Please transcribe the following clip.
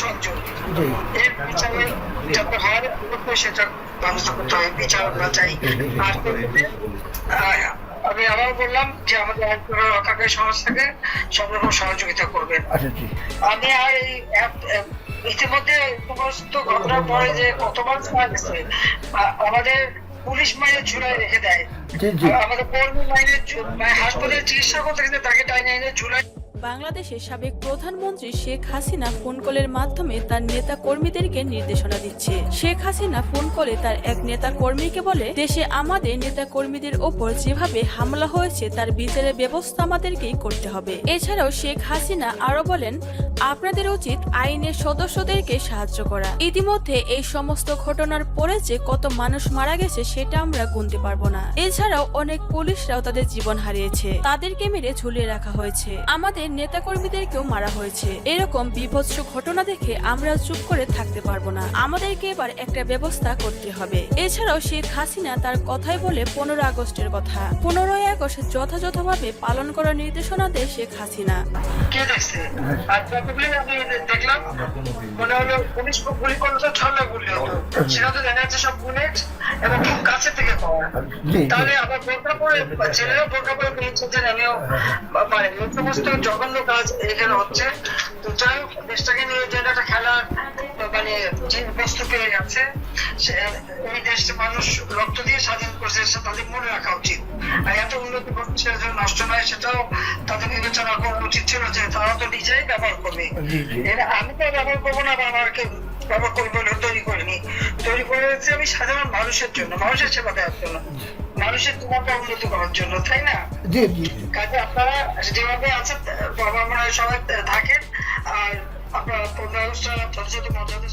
সংযোগ এর বিচারে যাতে হয় সেটা ব্যবস্থা করতে হবে, বিচার আমরা চাই। আর আমি আবার বললাম যে আমাদের রক্ষাকারী সংস্থাকে সব রকম সহযোগিতা করবেন। আমি আর এই ইতিমধ্যে সমস্ত ঘটনার পরে যে কত মানুষ মারা গেছে, আমাদের পুলিশ মাইনে ঝুলাই রেখে দেয়, আমাদের কর্মী মাইনে হাসপাতালে চিকিৎসা করতে গেলে তাকে টাইনে এনে ঝুলাই। বাংলাদেশের সাবেক প্রধানমন্ত্রী শেখ হাসিনা ফোন কলের মাধ্যমে তার নেতা কর্মীদেরকে নির্দেশনা দিচ্ছে। শেখ হাসিনা ফোন কলে তার এক নেতা কর্মীকে বলে, দেশে আমাদের নেতা কর্মীদের ওপর যেভাবে হামলা হয়েছে তার বিচারের ব্যবস্থা আমাদেরকেই করতে হবে। এছাড়াও শেখ হাসিনা আরো বলেন, আপনাদের উচিত আইনের সদস্যদেরকে সাহায্য করা। ইতিমধ্যে এই সমস্ত ঘটনার পরে যে কত মানুষ মারা গেছে সেটা আমরা গুনতে পারবো না। এছাড়াও অনেক পুলিশরাও তাদের জীবন হারিয়েছে, তাদেরকে মেরে ঝুলিয়ে রাখা হয়েছে, আমাদের নেতাকর্মীদেরকেও মারা হয়েছে। এরকম বিভৎস ঘটনা দেখে আমরা চুপ করে থাকতে পারবো না, আমাদেরকে এবার একটা ব্যবস্থা করতে হবে। এছাড়াও শেখ হাসিনা তার কথাই বলে 15 আগস্টের কথা। 15ই আগস্ট যথাযথভাবে পালন করার নির্দেশনা দেয় শেখ হাসিনা। আমি দেখলাম মনে হলো পুলিশ গুলি করলে তো ছড়া গুলি হতো, সেটা তো দেখা যাচ্ছে সব বুলেট এবং খুব কাছে থেকে পাওয়া। তাহলে আবার বোরকা পরে ছেলেরাও বোরকা পরে পেয়েছেন, আমিও মানে এই সমস্ত জঘন্য কাজ এখানে হচ্ছে। তো যাই হোক, দেশটাকে নিয়ে যে একটা খেলার মানে যে বস্তু পেয়ে গেছে, এই দেশটা মানুষ রক্ত দিয়ে স্বাধীন করছে, তাদের মনে রাখা উচিত। আর এত উন্নতি করছে নষ্ট নয়, সেটাও তাদের বিবেচনা করা উচিত ছিল যে তারা তো নিজেই ব্যবহার করবে। আমি তো ব্যবহার করবো না, বা আমাকে ব্যবহার করবো তৈরি করিনি, তৈরি করেছি আমি সাধারণ মানুষের জন্য, মানুষের সেবা দেওয়ার জন্য, মানুষের তোমাকে উন্নতি করার জন্য, তাই না? কাজে আপনারা যেভাবে আছেন বাবা মনে হয় সবাই থাকেন, আর আপনারা 15 আগস্ট যথাযথ মর্যাদা